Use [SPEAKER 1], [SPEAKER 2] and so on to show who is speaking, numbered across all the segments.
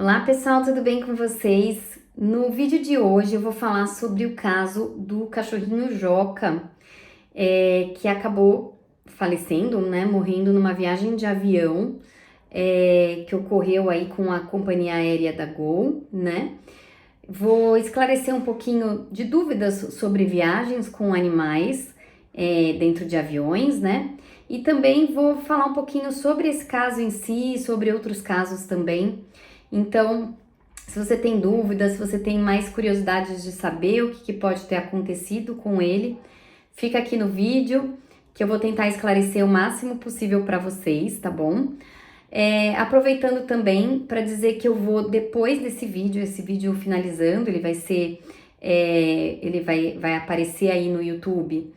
[SPEAKER 1] Olá pessoal, tudo bem com vocês? No vídeo de hoje eu vou falar sobre o caso do cachorrinho Joca, que acabou falecendo, né, morrendo numa viagem de avião, que ocorreu aí com a companhia aérea da Gol, né? Vou esclarecer um pouquinho de dúvidas sobre viagens com animais dentro de aviões, né? E também vou falar um pouquinho sobre esse caso em si, sobre outros casos também. Então, se você tem dúvidas, se você tem mais curiosidades de saber o que pode ter acontecido com ele, fica aqui no vídeo que eu vou tentar esclarecer o máximo possível para vocês, tá bom? Aproveitando também para dizer que eu vou, depois desse vídeo, esse vídeo finalizando, ele vai ser, ele vai aparecer aí no YouTube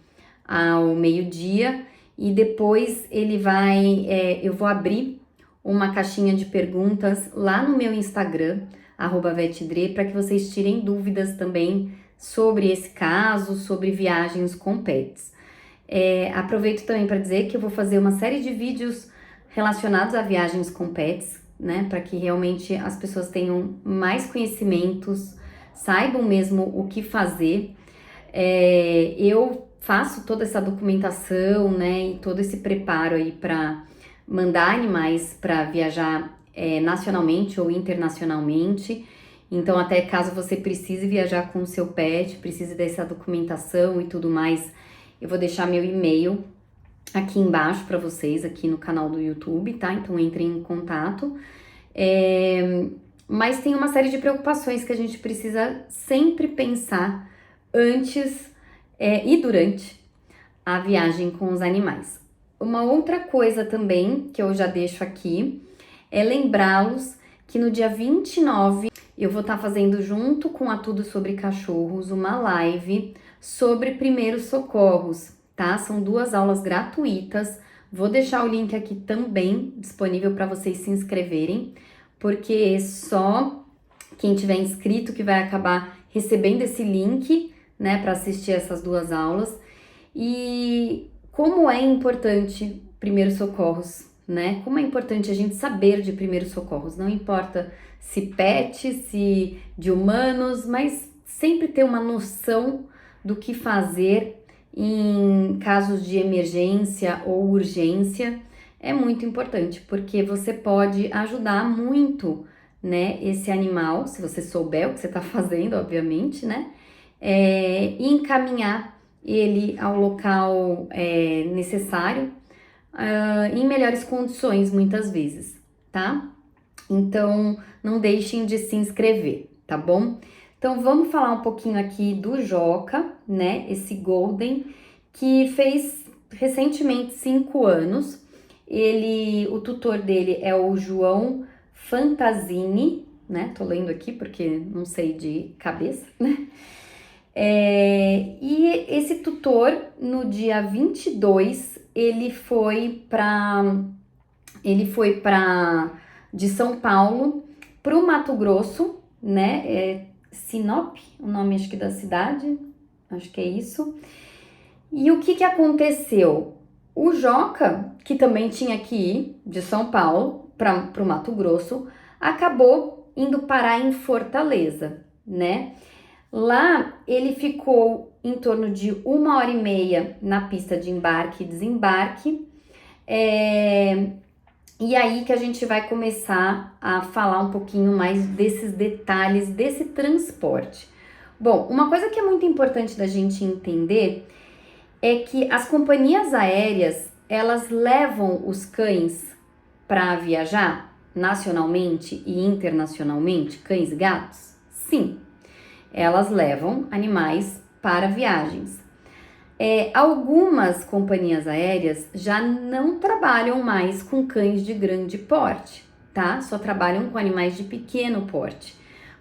[SPEAKER 1] ao meio-dia e depois eu vou abrir uma caixinha de perguntas lá no meu Instagram, @vetidre, para que vocês tirem dúvidas também sobre esse caso, sobre viagens com pets. Aproveito também para dizer que eu vou fazer uma série de vídeos relacionados a viagens com pets, né, para que realmente as pessoas tenham mais conhecimentos, saibam mesmo o que fazer. Eu faço toda essa documentação, né, e todo esse preparo aí para mandar animais para viajar nacionalmente ou internacionalmente. Então, até caso você precise viajar com o seu pet, precise dessa documentação e tudo mais, eu vou deixar meu e-mail aqui embaixo para vocês, aqui no canal do YouTube, tá? Então, entrem em contato. Mas tem uma série de preocupações que a gente precisa sempre pensar antes e durante a viagem com os animais. Uma outra coisa também que eu já deixo aqui é lembrá-los que no dia 29 eu vou estar fazendo, junto com a Tudo Sobre Cachorros, uma live sobre primeiros socorros, tá? São 2 aulas gratuitas. Vou deixar o link aqui também disponível para vocês se inscreverem, porque só quem tiver inscrito que vai acabar recebendo esse link, né, para assistir essas 2 aulas. E como é importante primeiros socorros, né? Como é importante a gente saber de primeiros socorros, não importa se pet, se de humanos, mas sempre ter uma noção do que fazer em casos de emergência ou urgência é muito importante, porque você pode ajudar muito, né, esse animal, se você souber o que você está fazendo, obviamente, né, e encaminhar ele ao local necessário, em melhores condições, muitas vezes, tá? Então, não deixem de se inscrever, tá bom? Então, vamos falar um pouquinho aqui do Joca, né? Esse Golden, que fez recentemente 5 anos. O tutor dele é o João Fantasini, né? Tô lendo aqui porque não sei de cabeça, né? E esse tutor, no dia 22, ele foi para de São Paulo para o Mato Grosso, né? Sinop, o nome acho que da cidade, acho que é isso. E o que aconteceu? O Joca, que também tinha que ir de São Paulo para o Mato Grosso, acabou indo parar em Fortaleza, né? Lá ele ficou em torno de 1h30 na pista de embarque e desembarque. E aí que a gente vai começar a falar um pouquinho mais desses detalhes desse transporte. Bom, uma coisa que é muito importante da gente entender é que as companhias aéreas, elas levam os cães para viajar nacionalmente e internacionalmente, cães e gatos? Sim, elas levam animais para viagens. Algumas companhias aéreas já não trabalham mais com cães de grande porte, tá? Só trabalham com animais de pequeno porte.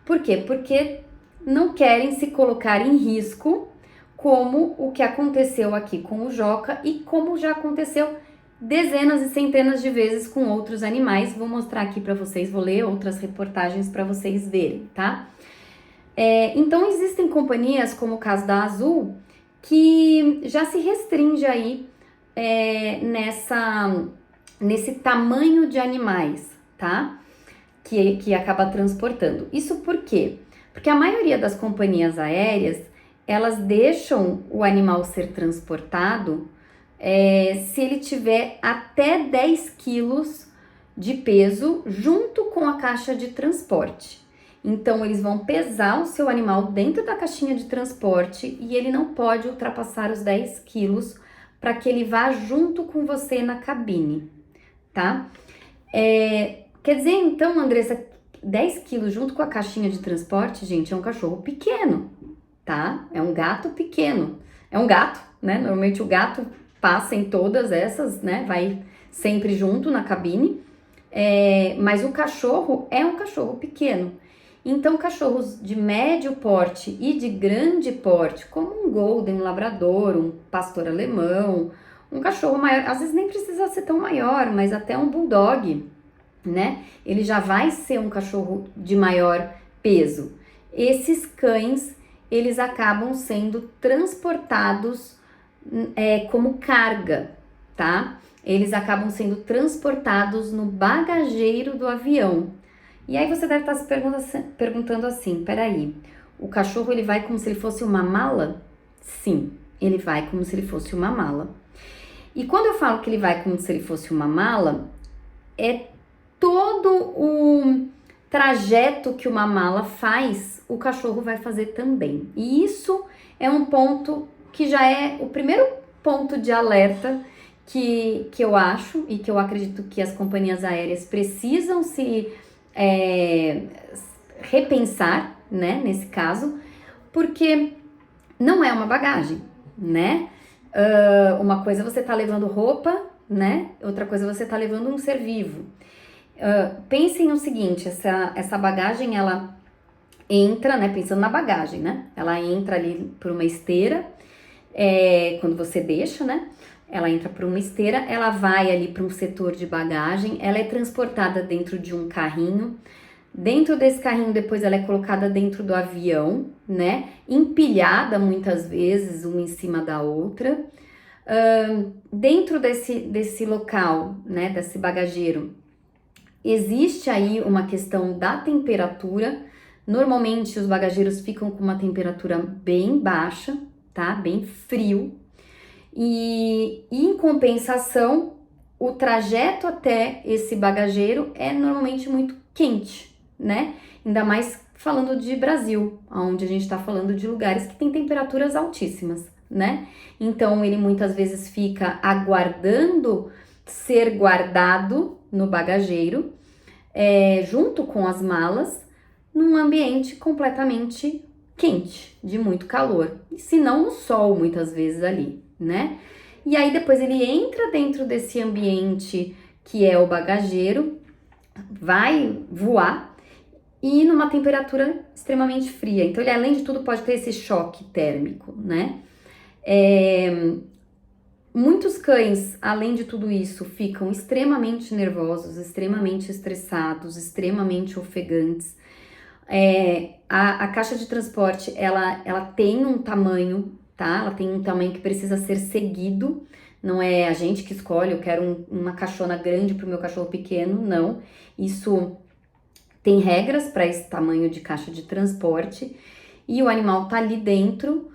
[SPEAKER 1] Por quê? Porque não querem se colocar em risco, como o que aconteceu aqui com o Joca e como já aconteceu dezenas e centenas de vezes com outros animais. Vou mostrar aqui para vocês, vou ler outras reportagens para vocês verem, tá? Então existem companhias, como o caso da Azul, que já se restringe aí nesse tamanho de animais, tá? que acaba transportando. Isso por quê? Porque a maioria das companhias aéreas, elas deixam o animal ser transportado se ele tiver até 10 quilos de peso junto com a caixa de transporte. Então, eles vão pesar o seu animal dentro da caixinha de transporte e ele não pode ultrapassar os 10 quilos para que ele vá junto com você na cabine, tá? Quer dizer, então, Andressa, 10 quilos junto com a caixinha de transporte, gente, é um cachorro pequeno, tá? É um gato pequeno. É um gato, né? Normalmente o gato passa em todas essas, né? Vai sempre junto na cabine. Mas o cachorro é um cachorro pequeno. Então, cachorros de médio porte e de grande porte, como um Golden, um Labrador, um Pastor Alemão, um cachorro maior, às vezes nem precisa ser tão maior, mas até um Bulldog, né? Ele já vai ser um cachorro de maior peso. Esses cães, eles acabam sendo transportados como carga, tá? Eles acabam sendo transportados no bagageiro do avião. E aí você deve estar se perguntando assim, peraí, o cachorro ele vai como se ele fosse uma mala? Sim, ele vai como se ele fosse uma mala. E quando eu falo que ele vai como se ele fosse uma mala, é todo o trajeto que uma mala faz, o cachorro vai fazer também. E isso é um ponto que já é o primeiro ponto de alerta que eu acho e que eu acredito que as companhias aéreas precisam se repensar, né, nesse caso, porque não é uma bagagem, né? Uma coisa você tá levando roupa, né? Outra coisa você tá levando um ser vivo. Pensem no seguinte, essa bagagem, ela entra, né, pensando na bagagem, né? Ela entra ali por uma esteira, quando você deixa, né? Ela entra por uma esteira, ela vai ali para um setor de bagagem, ela é transportada dentro de um carrinho. Dentro desse carrinho, depois ela é colocada dentro do avião, né? Empilhada muitas vezes, uma em cima da outra. Dentro desse local, né, desse bagageiro, existe aí uma questão da temperatura. Normalmente os bagageiros ficam com uma temperatura bem baixa, tá? Bem frio. E em compensação, o trajeto até esse bagageiro é normalmente muito quente, né? Ainda mais falando de Brasil, onde a gente tá falando de lugares que tem temperaturas altíssimas, né? Então ele muitas vezes fica aguardando ser guardado no bagageiro, junto com as malas, num ambiente completamente quente, de muito calor, se não no sol muitas vezes ali, né? E aí depois ele entra dentro desse ambiente que é o bagageiro, vai voar e numa temperatura extremamente fria. Então ele, além de tudo, pode ter esse choque térmico, né? Muitos cães, além de tudo isso, ficam extremamente nervosos, extremamente estressados, extremamente ofegantes. A caixa de transporte, ela tem um tamanho, tá? Ela tem um tamanho que precisa ser seguido. Não é a gente que escolhe, eu quero uma caixona grande para o meu cachorro pequeno, não. Isso tem regras para esse tamanho de caixa de transporte e o animal tá ali dentro,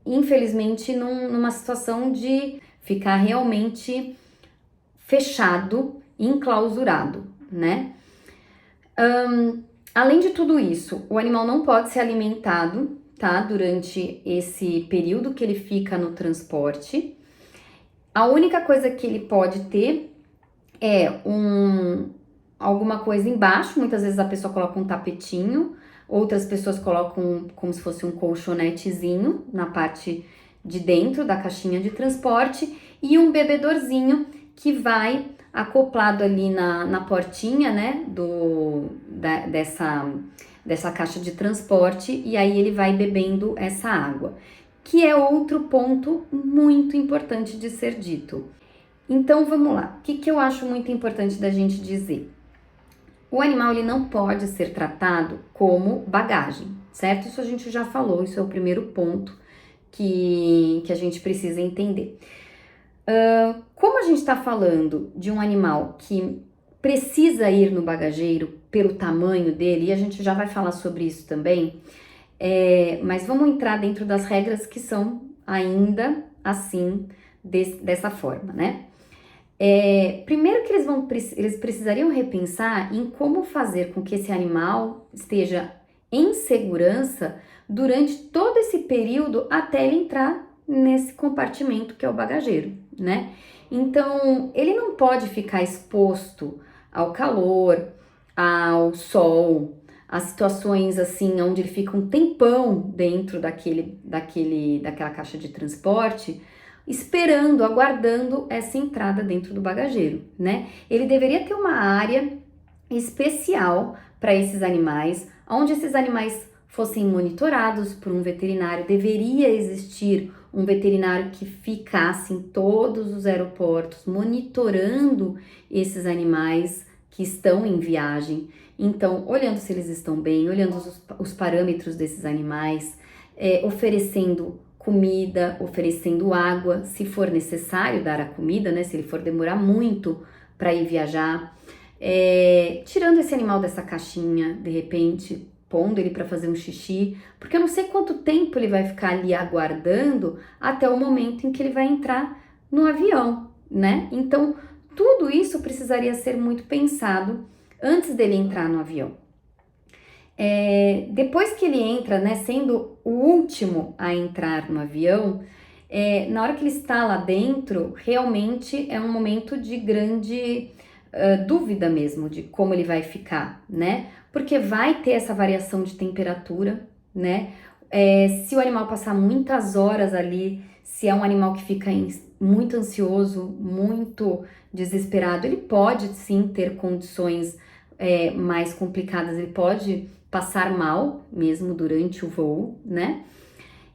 [SPEAKER 1] infelizmente numa situação de ficar realmente fechado, enclausurado, né? Além de tudo isso, o animal não pode ser alimentado, tá? Durante esse período que ele fica no transporte. A única coisa que ele pode ter é alguma coisa embaixo. Muitas vezes a pessoa coloca um tapetinho, outras pessoas colocam como se fosse um colchonetezinho na parte de dentro da caixinha de transporte e um bebedorzinho que vai acoplado ali na portinha, né, dessa caixa de transporte, e aí ele vai bebendo essa água, que é outro ponto muito importante de ser dito. Então vamos lá, o que eu acho muito importante da gente dizer? O animal ele não pode ser tratado como bagagem, certo? Isso a gente já falou, isso é o primeiro ponto que a gente precisa entender. Como a gente está falando de um animal que precisa ir no bagageiro pelo tamanho dele, e a gente já vai falar sobre isso também, mas vamos entrar dentro das regras que são ainda assim, dessa forma, né? Primeiro que eles precisariam repensar em como fazer com que esse animal esteja em segurança durante todo esse período até ele entrar nesse compartimento que é o bagageiro, né? Então, ele não pode ficar exposto ao calor, ao sol, a situações assim, onde ele fica um tempão dentro daquela caixa de transporte, esperando, aguardando essa entrada dentro do bagageiro, né? Ele deveria ter uma área especial para esses animais, onde esses animais fossem monitorados por um veterinário. Deveria existir um veterinário que ficasse em todos os aeroportos monitorando esses animais que estão em viagem. Então, olhando se eles estão bem, olhando os parâmetros desses animais, oferecendo comida, oferecendo água, se for necessário dar a comida, né? Se ele for demorar muito para ir viajar, tirando esse animal dessa caixinha, de repente, pondo ele para fazer um xixi, porque eu não sei quanto tempo ele vai ficar ali aguardando até o momento em que ele vai entrar no avião, né? Então, tudo isso precisaria ser muito pensado antes dele entrar no avião. Depois que ele entra, né, sendo o último a entrar no avião, na hora que ele está lá dentro, realmente é um momento de grande dúvida mesmo de como ele vai ficar, né? Porque vai ter essa variação de temperatura, né? Se o animal passar muitas horas ali, se é um animal que fica muito ansioso, muito desesperado, ele pode sim ter condições mais complicadas, ele pode passar mal mesmo durante o voo, né?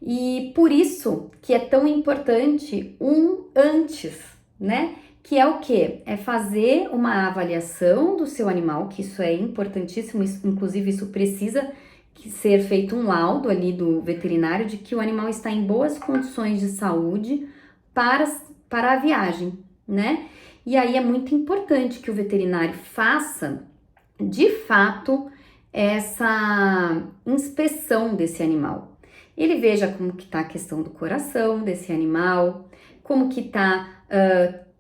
[SPEAKER 1] E por isso que é tão importante um antes, né? Que é o quê? É fazer uma avaliação do seu animal, que isso é importantíssimo, inclusive isso precisa ser feito um laudo ali do veterinário de que o animal está em boas condições de saúde para a viagem, né? E aí é muito importante que o veterinário faça, de fato, essa inspeção desse animal. Ele veja como que tá a questão do coração desse animal, como que tá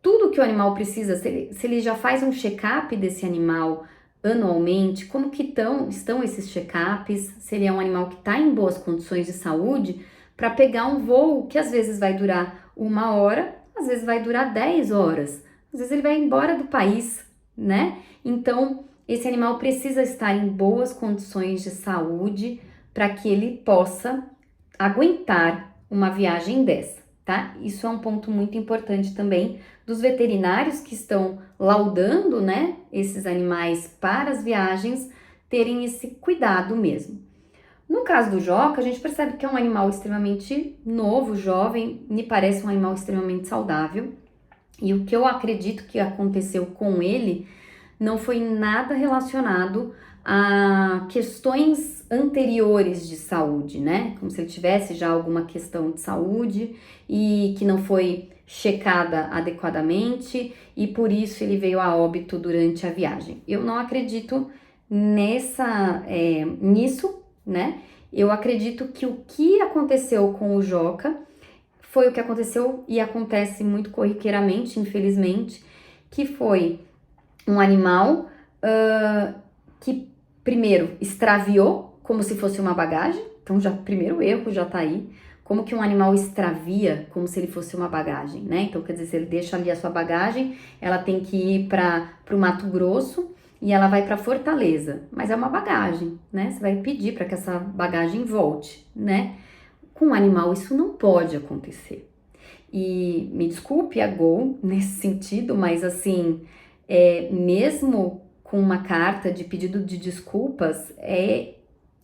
[SPEAKER 1] tudo que o animal precisa, se ele já faz um check-up desse animal anualmente, como que estão esses check-ups, se ele é um animal que está em boas condições de saúde, para pegar um voo que às vezes vai durar 1 hora, às vezes vai durar 10 horas, às vezes ele vai embora do país, né? Então, esse animal precisa estar em boas condições de saúde para que ele possa aguentar uma viagem dessa, tá? Isso é um ponto muito importante também dos veterinários que estão laudando, né, esses animais para as viagens, terem esse cuidado mesmo. No caso do Joca, a gente percebe que é um animal extremamente novo, jovem, me parece um animal extremamente saudável. E o que eu acredito que aconteceu com ele não foi nada relacionado a questões anteriores de saúde, né? Como se ele tivesse já alguma questão de saúde e que não foi checada adequadamente e por isso ele veio a óbito durante a viagem. Eu não acredito nisso, né? Eu acredito que o que aconteceu com o Joca foi o que aconteceu e acontece muito corriqueiramente, infelizmente, que foi um animal que primeiro extraviou como se fosse uma bagagem, então já primeiro erro já tá aí. Como que um animal extravia como se ele fosse uma bagagem, né? Então, quer dizer, se ele deixa ali a sua bagagem, ela tem que ir para o Mato Grosso e ela vai para Fortaleza, mas é uma bagagem, né? Você vai pedir para que essa bagagem volte, né? Com um animal isso não pode acontecer. E me desculpe a Gol nesse sentido, mas assim, mesmo com uma carta de pedido de desculpas, é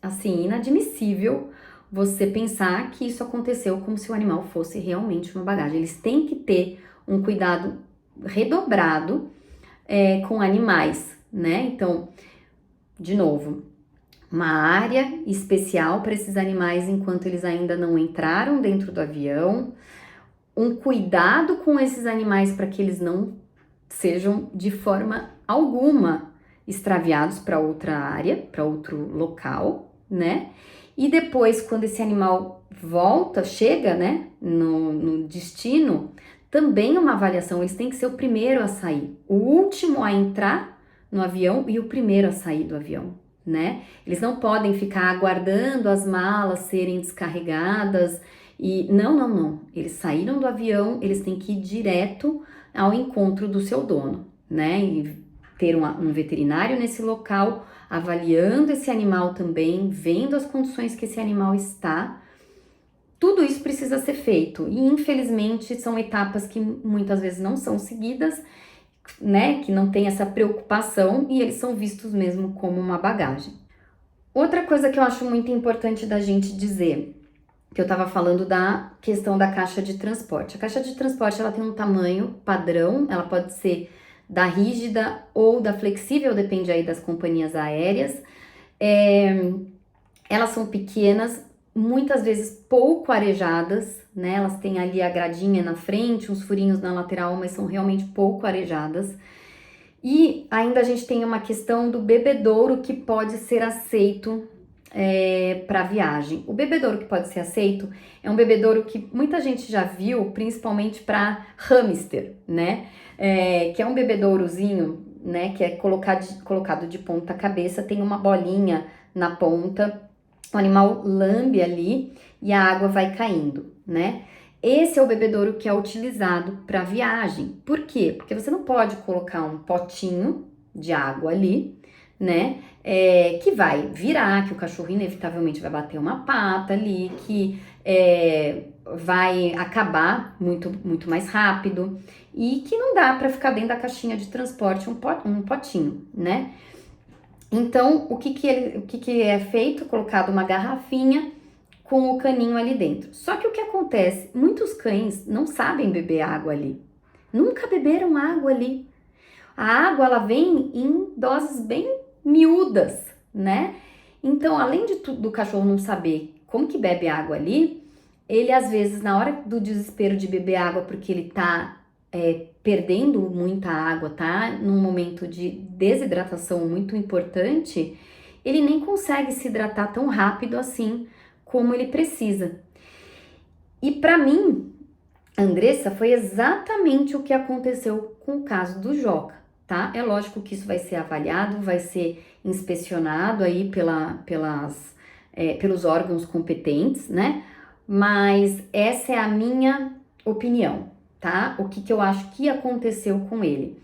[SPEAKER 1] assim inadmissível você pensar que isso aconteceu como se o animal fosse realmente uma bagagem. Eles têm que ter um cuidado redobrado com animais, né? Então, de novo, uma área especial para esses animais enquanto eles ainda não entraram dentro do avião, um cuidado com esses animais para que eles não sejam de forma alguma extraviados para outra área, para outro local, né? E depois, quando esse animal volta, chega, né, no destino, também é uma avaliação, eles têm que ser o primeiro a sair, o último a entrar no avião e o primeiro a sair do avião, né? Eles não podem ficar aguardando as malas serem descarregadas e não. Eles saíram do avião, eles têm que ir direto ao encontro do seu dono, né? E ter um veterinário nesse local, avaliando esse animal também, vendo as condições que esse animal está. Tudo isso precisa ser feito e infelizmente são etapas que muitas vezes não são seguidas, né? Que não tem essa preocupação e eles são vistos mesmo como uma bagagem. Outra coisa que eu acho muito importante da gente dizer, que eu estava falando da questão da caixa de transporte. A caixa de transporte ela tem um tamanho padrão, ela pode ser da rígida ou da flexível, depende aí das companhias aéreas. Elas são pequenas, muitas vezes pouco arejadas, né? Elas têm ali a gradinha na frente, uns furinhos na lateral, mas são realmente pouco arejadas. E ainda a gente tem uma questão do bebedouro que pode ser aceito para viagem. O bebedouro que pode ser aceito é um bebedouro que muita gente já viu, principalmente para hamster, né? Que é um bebedourozinho, né? Que é colocado de ponta cabeça, tem uma bolinha na ponta, o animal lambe ali e a água vai caindo, né? Esse é o bebedouro que é utilizado para viagem. Por quê? Porque você não pode colocar um potinho de água ali, né? Que vai virar, que o cachorro inevitavelmente vai bater uma pata ali, que vai acabar muito mais rápido e que não dá para ficar dentro da caixinha de transporte um potinho, né? Então, o que é feito? Colocado uma garrafinha com o caninho ali dentro. Só que o que acontece? Muitos cães não sabem beber água ali. Nunca beberam água ali. A água, ela vem em doses bem miúdas, né? Então, além do cachorro não saber como que bebe água ali, ele às vezes, na hora do desespero de beber água, porque ele tá perdendo muita água, tá? Num momento de desidratação muito importante, ele nem consegue se hidratar tão rápido assim como ele precisa. E para mim, Andressa, foi exatamente o que aconteceu com o caso do Joca, tá? É lógico que isso vai ser avaliado, vai ser inspecionado aí pelos órgãos competentes, né? Mas essa é a minha opinião, tá? O que eu acho que aconteceu com ele.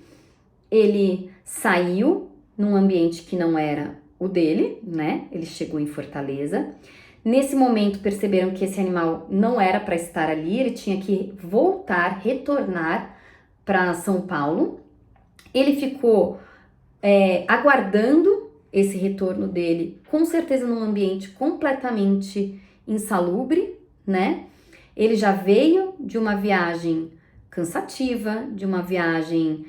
[SPEAKER 1] Ele saiu num ambiente que não era o dele, né? Ele chegou em Fortaleza. Nesse momento perceberam que esse animal não era para estar ali, ele tinha que voltar, retornar para São Paulo. Ele ficou aguardando esse retorno dele, com certeza num ambiente completamente insalubre, né? Ele já veio de uma viagem cansativa, de uma viagem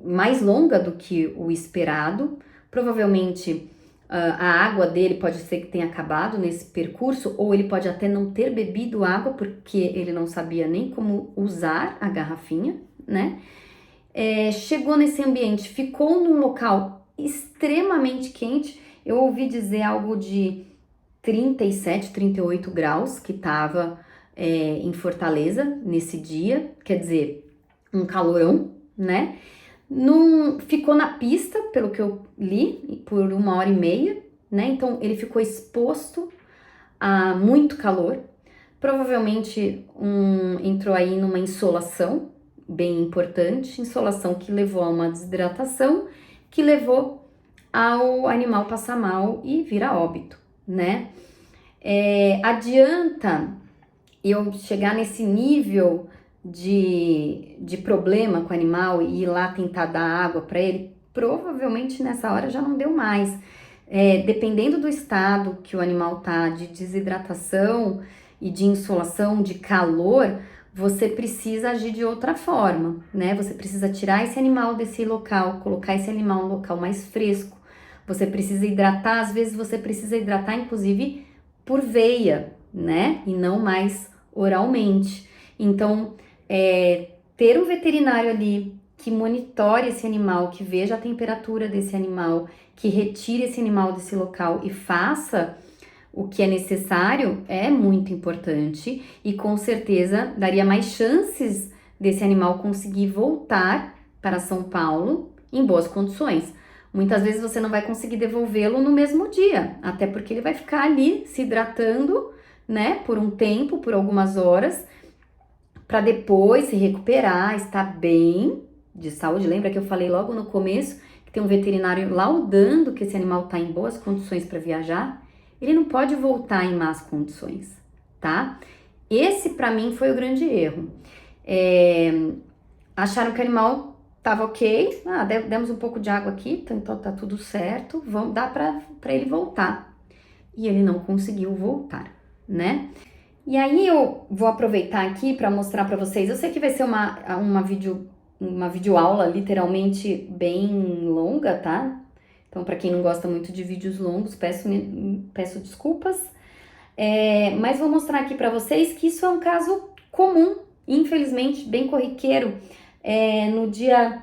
[SPEAKER 1] mais longa do que o esperado. Provavelmente a água dele pode ser que tenha acabado nesse percurso, ou ele pode até não ter bebido água porque ele não sabia nem como usar a garrafinha, né? Chegou nesse ambiente, ficou num local extremamente quente. Eu ouvi dizer algo de 37, 38 graus que estava em Fortaleza nesse dia, quer dizer, um calorão, né? Ficou na pista, pelo que eu li, por 1h30, né? Então ele ficou exposto a muito calor. Provavelmente entrou aí numa insolação bem importante, insolação que levou a uma desidratação, que levou ao animal passar mal e vir a óbito, né? Adianta eu chegar nesse nível de problema com o animal e ir lá tentar dar água para ele? Provavelmente nessa hora já não deu mais. Dependendo do estado que o animal tá, de desidratação e de insolação, de calor, você precisa agir de outra forma, né? Você precisa tirar esse animal desse local, colocar esse animal em um local mais fresco. Você precisa hidratar, às vezes você precisa hidratar, inclusive, por veia, né? E não mais oralmente. Então, ter um veterinário ali que monitore esse animal, que veja a temperatura desse animal, que retire esse animal desse local e faça o que é necessário, é muito importante e com certeza daria mais chances desse animal conseguir voltar para São Paulo em boas condições. Muitas vezes você não vai conseguir devolvê-lo no mesmo dia, até porque ele vai ficar ali se hidratando, né, por um tempo, por algumas horas, para depois se recuperar, estar bem de saúde. Lembra que eu falei logo no começo que tem um veterinário laudando que esse animal está em boas condições para viajar? Ele não pode voltar em más condições, tá? Esse para mim foi o grande erro. Acharam que o animal tava ok, demos um pouco de água aqui, então tá tudo certo, dá para ele voltar. E ele não conseguiu voltar, né? E aí eu vou aproveitar aqui para mostrar para vocês, eu sei que vai ser uma videoaula literalmente bem longa, tá? Então, para quem não gosta muito de vídeos longos, peço desculpas. Mas vou mostrar aqui para vocês que isso é um caso comum, infelizmente, bem corriqueiro. No dia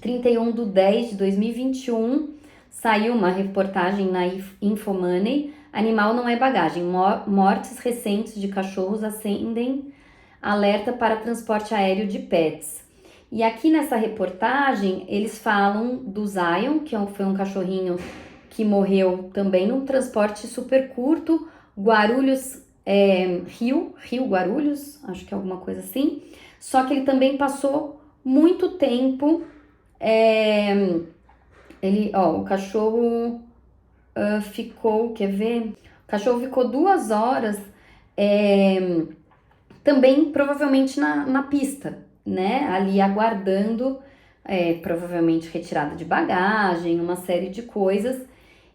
[SPEAKER 1] 31/10/2021, saiu uma reportagem na Infomoney. Animal não é bagagem. Mortes recentes de cachorros acendem alerta para transporte aéreo de pets. E aqui nessa reportagem, eles falam do Zion, que foi um cachorrinho que morreu também num transporte super curto, Guarulhos, Rio Guarulhos, acho que é alguma coisa assim. Só que ele também passou muito tempo, o cachorro ficou, quer ver? O cachorro ficou 2 horas, também provavelmente na pista, né? Ali aguardando, provavelmente retirada de bagagem, uma série de coisas,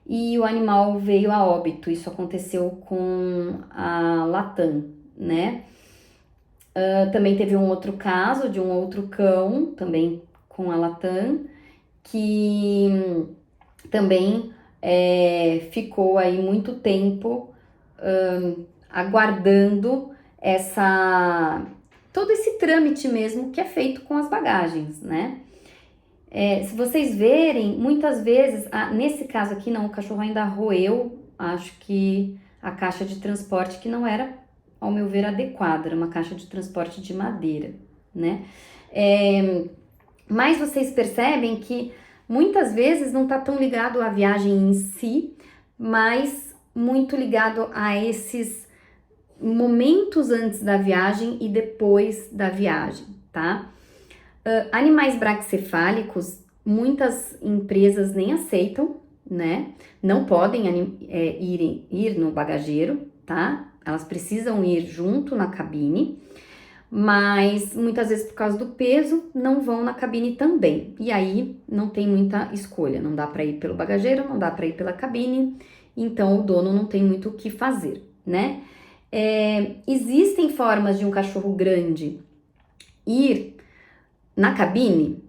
[SPEAKER 1] e o animal veio a óbito. Isso aconteceu com a Latam, né? Também teve um outro caso de um outro cão, também com a Latam, que também ficou aí muito tempo aguardando todo esse trâmite mesmo que é feito com as bagagens, né? Se vocês verem, muitas vezes, nesse caso aqui não, o cachorro ainda roeu, acho que a caixa de transporte, que não era, ao meu ver, adequada, era uma caixa de transporte de madeira, né? Mas vocês percebem que muitas vezes não tá tão ligado à viagem em si, mas muito ligado a esses momentos antes da viagem e depois da viagem, tá? Animais braquicefálicos, muitas empresas nem aceitam, né? Não podem ir no bagageiro, tá? Elas precisam ir junto na cabine, mas muitas vezes por causa do peso não vão na cabine também. E aí não tem muita escolha, não dá para ir pelo bagageiro, não dá para ir pela cabine, então o dono não tem muito o que fazer, né? Existem formas de um cachorro grande ir na cabine?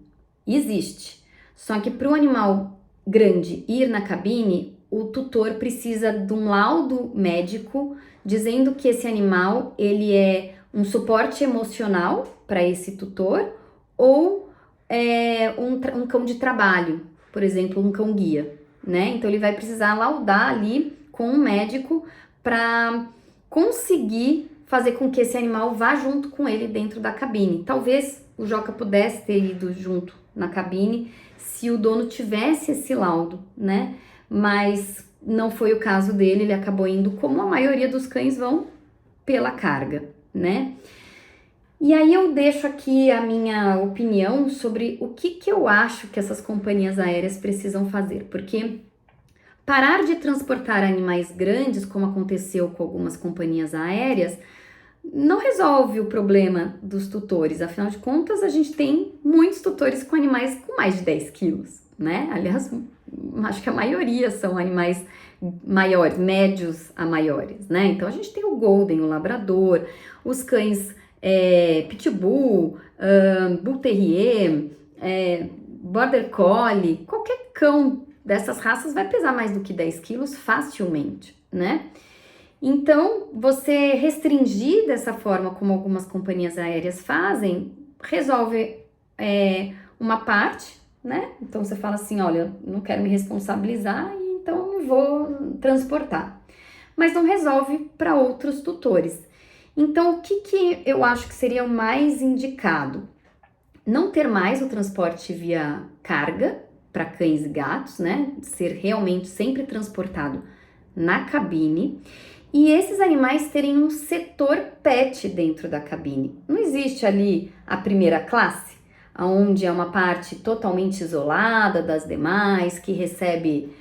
[SPEAKER 1] Existe. Só que para o animal grande ir na cabine, o tutor precisa de um laudo médico dizendo que esse animal ele é um suporte emocional para esse tutor ou um cão de trabalho, por exemplo, um cão guia, né? Então ele vai precisar laudar ali com um médico para conseguir fazer com que esse animal vá junto com ele dentro da cabine. Talvez o Joca pudesse ter ido junto na cabine se o dono tivesse esse laudo, né? Mas não foi o caso dele, ele acabou indo como a maioria dos cães vão, pela carga, né? E aí eu deixo aqui a minha opinião sobre o que eu acho que essas companhias aéreas precisam fazer, porque parar de transportar animais grandes, como aconteceu com algumas companhias aéreas, não resolve o problema dos tutores. Afinal de contas, a gente tem muitos tutores com animais com mais de 10 quilos, né? Aliás, acho que a maioria são animais maiores, médios a maiores, né? Então, a gente tem o Golden, o Labrador, os cães Pitbull, Bull Terrier, Border Collie, qualquer cão dessas raças vai pesar mais do que 10 quilos facilmente, né? Então, você restringir dessa forma como algumas companhias aéreas fazem, resolve uma parte, né? Então você fala assim, olha, não quero me responsabilizar e então não vou transportar. Mas não resolve para outros tutores. Então, o que eu acho que seria o mais indicado? Não ter mais o transporte via carga para cães e gatos, né? Ser realmente sempre transportado na cabine. E esses animais terem um setor pet dentro da cabine. Não existe ali a primeira classe, onde é uma parte totalmente isolada das demais, que recebe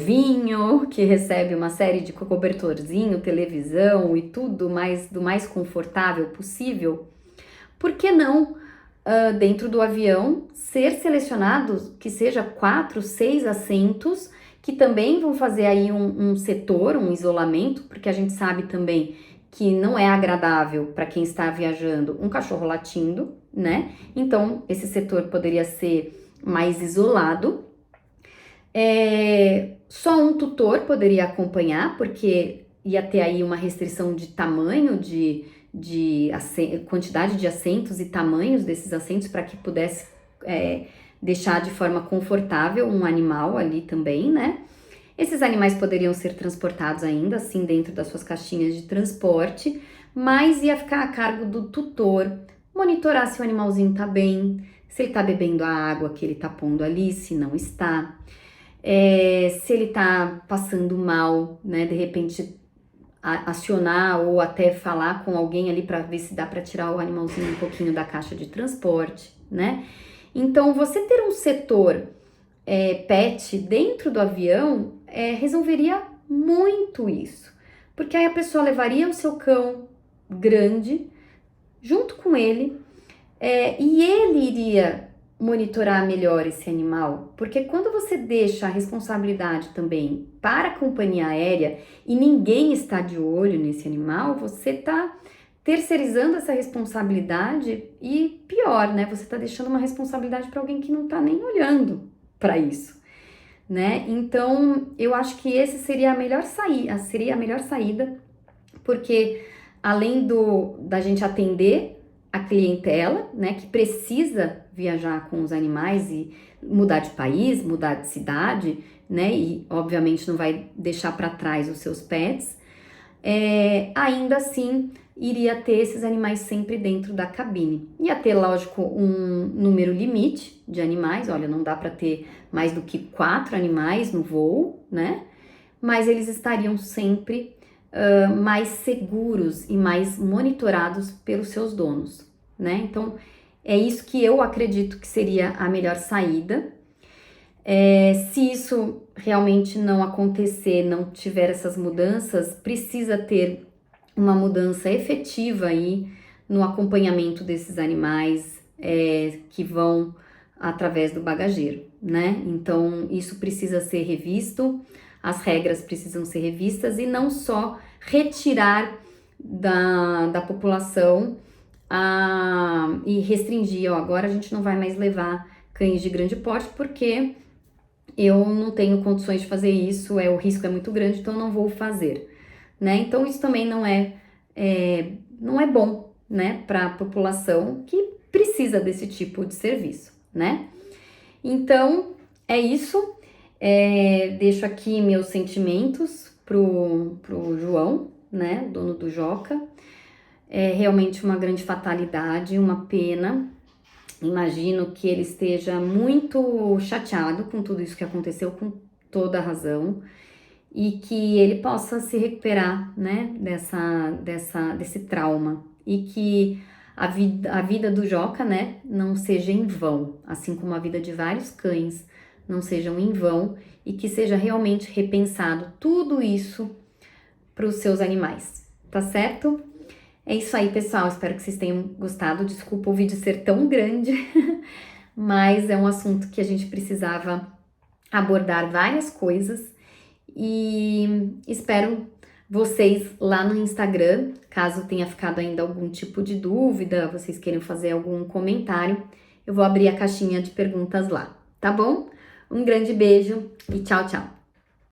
[SPEAKER 1] vinho, que recebe uma série de cobertorzinho, televisão e tudo mais do mais confortável possível. Por que não, dentro do avião, ser selecionado que seja 4, 6 assentos, que também vão fazer aí um setor, um isolamento, porque a gente sabe também que não é agradável para quem está viajando um cachorro latindo, né? Então, esse setor poderia ser mais isolado. Só um tutor poderia acompanhar, porque ia ter aí uma restrição de tamanho, de quantidade de assentos e tamanhos desses assentos para que pudesse deixar de forma confortável um animal ali também, né? Esses animais poderiam ser transportados ainda assim dentro das suas caixinhas de transporte, mas ia ficar a cargo do tutor monitorar se o animalzinho tá bem, se ele tá bebendo a água que ele tá pondo ali, se não está, se ele tá passando mal, né? De repente acionar ou até falar com alguém ali para ver se dá para tirar o animalzinho um pouquinho da caixa de transporte, né? Então, você ter um setor pet dentro do avião resolveria muito isso, porque aí a pessoa levaria o seu cão grande junto com ele e ele iria monitorar melhor esse animal, porque quando você deixa a responsabilidade também para a companhia aérea e ninguém está de olho nesse animal, você está terceirizando essa responsabilidade e pior, né? Você está deixando uma responsabilidade para alguém que não está nem olhando para isso, né? Então, eu acho que esse seria a melhor saída, porque além da gente atender a clientela, né, que precisa viajar com os animais e mudar de país, mudar de cidade, né, e obviamente não vai deixar para trás os seus pets, ainda assim iria ter esses animais sempre dentro da cabine. Ia ter, lógico, um número limite de animais, olha, não dá para ter mais do que 4 animais no voo, né, mas eles estariam sempre mais seguros e mais monitorados pelos seus donos, né? Então, é isso que eu acredito que seria a melhor saída. Se isso realmente não acontecer, não tiver essas mudanças, precisa ter uma mudança efetiva aí no acompanhamento desses animais que vão através do bagageiro, né? Então, isso precisa ser revisto, as regras precisam ser revistas e não só retirar da população e restringir, ó, agora a gente não vai mais levar cães de grande porte porque eu não tenho condições de fazer isso, o risco é muito grande, então não vou fazer, né? Então isso também não é bom, né, para a população que precisa desse tipo de serviço, né? Então é isso. Deixo aqui meus sentimentos pro João, né, dono do Joca. É realmente uma grande fatalidade, uma pena. Imagino que ele esteja muito chateado com tudo isso que aconteceu, com toda a razão, e que ele possa se recuperar, né, desse trauma, e que a vida do Joca, né, não seja em vão, assim como a vida de vários cães não sejam em vão, e que seja realmente repensado tudo isso para os seus animais, tá certo? É isso aí, pessoal. Espero que vocês tenham gostado. Desculpa o vídeo ser tão grande, mas é um assunto que a gente precisava abordar várias coisas e espero vocês lá no Instagram. Caso tenha ficado ainda algum tipo de dúvida, vocês queiram fazer algum comentário, eu vou abrir a caixinha de perguntas lá, tá bom? Um grande beijo e tchau, tchau!